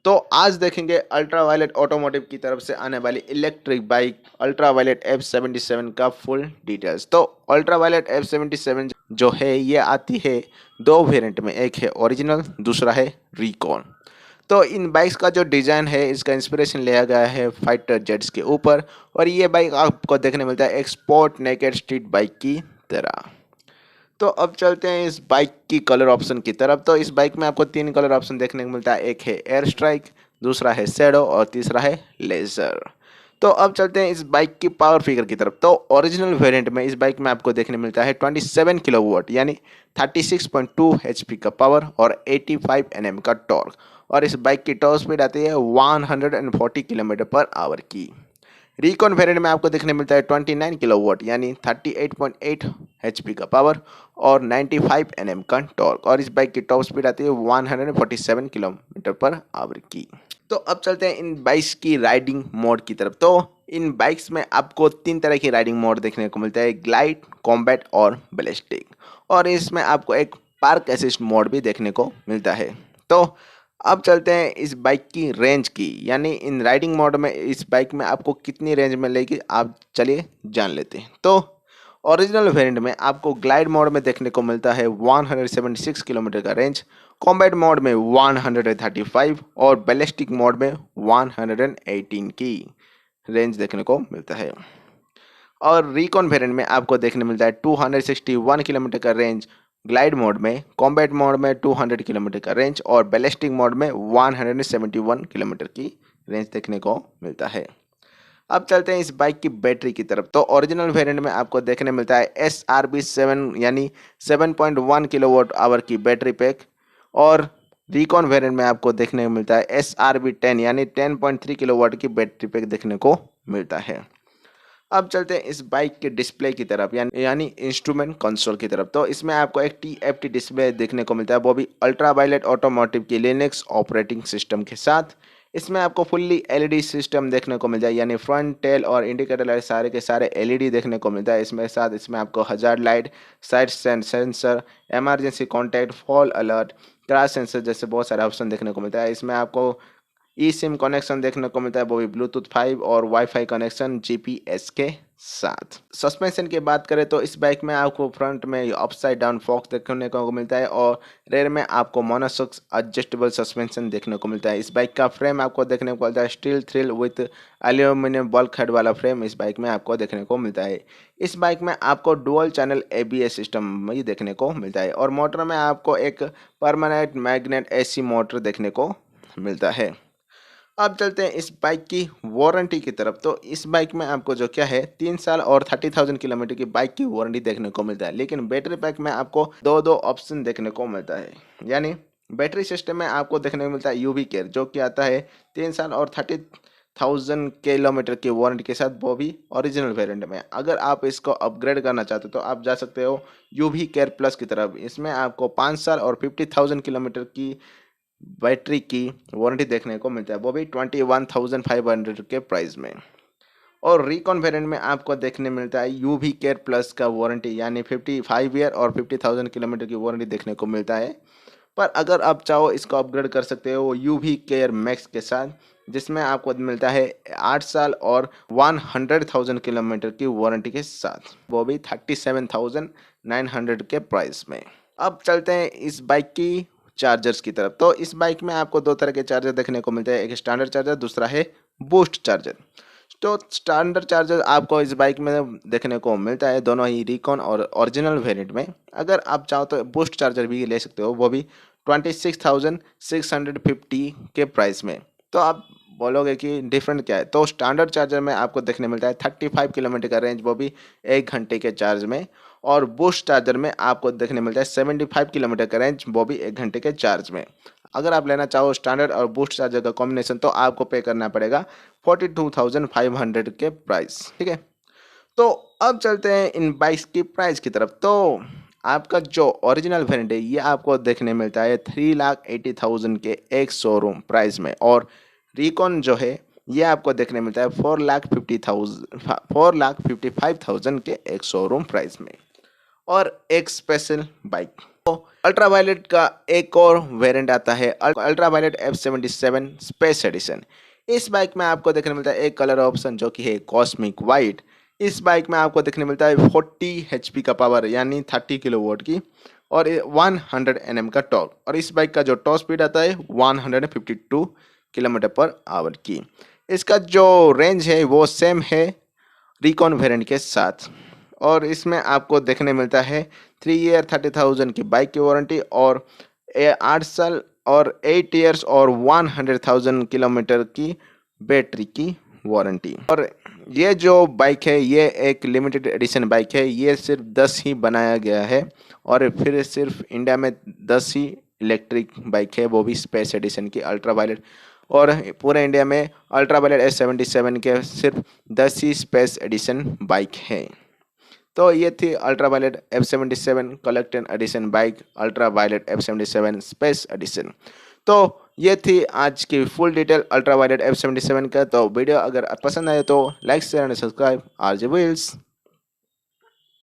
तो आज देखेंगे अल्ट्रा वायलेट ऑटोमोटिव की तरफ से आने वाली electric bike Ultraviolette F77 का फुल डिटेल्स। तो अल्ट्रा वायलेट F77 जो है ये आती है दो वेरिएंट में, एक है ओरिजिनल, दूसरा है रिकॉन। तो इन बाइक्स का जो डिज़ाइन है इसका इंस्पिरेशन लिया गया है फाइटर जेट्स के ऊपर, और ये बाइक आपको देखने मिलता है एक स्पोर्ट नेकेड स्ट्रीट बाइक की तरह। तो अब चलते हैं इस बाइक की कलर ऑप्शन की तरफ। तो इस बाइक में आपको तीन कलर ऑप्शन देखने को मिलता है, एक है एयर स्ट्राइक, दूसरा है शैडो और तीसरा है लेजर। तो अब चलते हैं इस बाइक की पावर फिगर की तरफ। तो ओरिजिनल वेरिएंट में इस बाइक में आपको देखने मिलता है 27 किलोवाट यानी 36.2 एचपी का पावर और 85 एनएम का टॉर्क, और इस बाइक की टॉप स्पीड आती है 140 किलोमीटर पर आवर की। रिकॉन वेरिएंट में आपको देखने मिलता है 29 किलोवाट यानी 38.8 एचपी का पावर और 95 एनएम का टॉर्क, और इस बाइक की टॉप स्पीड आती है 147 किलोमीटर पर आवर की। तो अब चलते हैं इन बाइक्स की राइडिंग मोड की तरफ। तो इन बाइक्स में आपको तीन तरह की राइडिंग मोड देखने को मिलता है, ग्लाइड, कॉम्बैट और बैलिस्टिक, और इसमें आपको एक पार्क असिस्ट मोड भी देखने को मिलता है। तो अब चलते हैं इस बाइक की रेंज की, यानी इन राइडिंग मोड में इस बाइक में आपको कितनी रेंज मिलेगी, आप चलिए जान लेते हैं। तो ओरिजिनल वेरिएंट में आपको ग्लाइड मोड में देखने को मिलता है 176 किलोमीटर का रेंज, कॉम्बैट मोड में 135 और बैलिस्टिक मोड में 118 की रेंज देखने को मिलता है। और रिकॉन वेरिएंट में आपको देखने मिलता है 261 किलोमीटर का रेंज ग्लाइड मोड में, कॉम्बैट मोड में 200 किलोमीटर का रेंज और बैलिस्टिक मोड में 171 किलोमीटर की रेंज देखने को मिलता है। अब चलते हैं इस बाइक की बैटरी की तरफ। तो ओरिजिनल वेरिएंट में आपको देखने मिलता है SRB7 यानी 7.1 किलोवाट आवर की बैटरी पैक, और रिकॉन वेरिएंट में आपको देखने को मिलता है SRB10 यानी 10.3 किलोवाट की बैटरी पैक देखने को मिलता है। अब चलते हैं इस बाइक के डिस्प्ले की तरफ, यानी इंस्ट्रूमेंट कंसोल की तरफ। तो इसमें आपको एक TFT डिस्प्ले देखने को मिलता है, वो भी अल्ट्रा वायलेट ऑटोमोटिव की लिनक्स ऑपरेटिंग सिस्टम के साथ। इसमें आपको फुल्ली LED सिस्टम देखने को मिल जाए, यानी फ्रंट, टेल और इंडिकेटर लाइट सारे के सारे LED देखने को मिलता है। इसमें आपको hazard light, side sensor, emergency contact, fall alert, crash sensor जैसे बहुत सारे ऑप्शन देखने को मिलता है। इसमें आपको ई सिम कनेक्शन देखने को मिलता है, वो भी ब्लूटूथ 5 और वाईफाई कनेक्शन GPS के साथ। सस्पेंशन की बात करें तो इस बाइक में आपको फ्रंट में अपसाइड डाउन फॉक्स देखने को मिलता है और रेयर में आपको मोनोशॉक एडजस्टेबल सस्पेंशन देखने को मिलता है। इस बाइक का फ्रेम आपको देखने को मिलता है steel thrill with aluminium bulk head वाला फ्रेम इस बाइक में आपको देखने को मिलता है। इस बाइक में आपको डुअल चैनल ABS सिस्टम भी देखने को मिलता है, और मोटर में आपको एक परमानेंट मैग्नेट AC मोटर देखने को मिलता है। अब चलते हैं इस बाइक की वारंटी की तरफ। तो इस बाइक में आपको जो क्या है 3 साल और 30,000 किलोमीटर की बाइक की वारंटी देखने को मिलता है, लेकिन बैटरी पैक में आपको दो ऑप्शन देखने को मिलता है। यानी बैटरी सिस्टम में आपको देखने को मिलता है UV केयर, जो कि आता है 3 साल और 30,000 किलोमीटर की वारंटी के साथ, वो भी ओरिजिनल वेरिएंट में। अगर आप इसको अपग्रेड करना चाहते हो तो आप जा सकते हो UV केयर प्लस की तरफ। इसमें आपको 5 साल और 50,000 किलोमीटर की बैटरी की वारंटी देखने को मिलता है, वो भी 21,500 के प्राइस में। और रिकॉन वेरिएंट में आपको देखने मिलता है UV केयर प्लस का वारंटी, यानी 55 ईयर और 50,000 किलोमीटर की वारंटी देखने को मिलता है। पर अगर आप चाहो इसको अपग्रेड कर सकते हो UV केयर मैक्स के साथ, जिसमें आपको मिलता है 8 साल और 100,000 किलोमीटर की वारंटी के साथ, वो भी 37,900 के प्राइस में। अब चलते हैं इस बाइक की चार्जर्स की तरफ। तो इस बाइक में आपको दो तरह के चार्जर देखने को मिलते हैं, एक स्टैंडर्ड चार्जर, दूसरा है बूस्ट चार्जर। तो स्टैंडर्ड चार्जर आपको इस बाइक में देखने को मिलता है दोनों ही रिकॉन और ओरिजिनल वेरिएंट में। अगर आप चाहो तो बूस्ट चार्जर भी ले सकते हो, वो भी 26,650 के प्राइस में। तो आप बोलोगे कि डिफरेंट क्या है, तो स्टैंडर्ड चार्जर में आपको देखने मिलता है 35 किलोमीटर का रेंज, वो भी 1 घंटे के चार्ज में, और बूस्ट चार्जर में आपको देखने मिलता है 75 किलोमीटर का रेंज, वो भी 1 घंटे के चार्ज में। अगर आप लेना चाहो स्टैंडर्ड और बूस्ट चार्जर का कॉम्बिनेशन तो आपको पे करना पड़ेगा 42,500 के प्राइस। ठीक है, तो अब चलते हैं इन बाइक्स की प्राइस की तरफ। तो आपका जो ओरिजिनल वेरिएंट है ये आपको देखने मिलता है 3,80,000 के एक शोरूम प्राइस में, और रिकॉन जो है ये आपको देखने मिलता है 4,55,000 के एक शोरूम प्राइस में। और एक स्पेशल बाइक। तो अल्ट्रा वायलेट का एक और वेरिएंट आता है Ultraviolette F77 space edition. इस बाइक में आपको देखने मिलता है एक कलर ऑप्शन जो कि है कॉस्मिक वाइट। इस बाइक में आपको देखने मिलता है 40 HP का पावर यानी 30 किलोवाट की और 100 Nm का टॉर्क, और इस बाइक का जो टॉप स्पीड आता है 152 किलोमीटर पर आवर की। इसका जो रेंज है वो सेम है रिकॉन वेरिएंट के साथ, और इसमें आपको देखने मिलता है 3 ईयर 30,000 की बाइक की वारंटी और 8 साल और 8 ईयर्स और 100,000 किलोमीटर की बैटरी की वारंटी। और ये जो बाइक है ये एक लिमिटेड एडिशन बाइक है, ये सिर्फ 10 ही बनाया गया है और फिर सिर्फ इंडिया में 10 ही इलेक्ट्रिक बाइक है, वो भी स्पेस एडिशन की अल्ट्रा वायलेट। और पूरे इंडिया में अल्ट्रा वायलेट F77 के सिर्फ 10 ही स्पेस एडिशन बाइक है। तो ये थी Ultraviolette F77 collected edition bike, Ultraviolette F77 space edition. तो ये थी आज की full detail ultra violet F77 का। तो वीडियो अगर पसंद आए तो like share and subscribe RJ Wheels।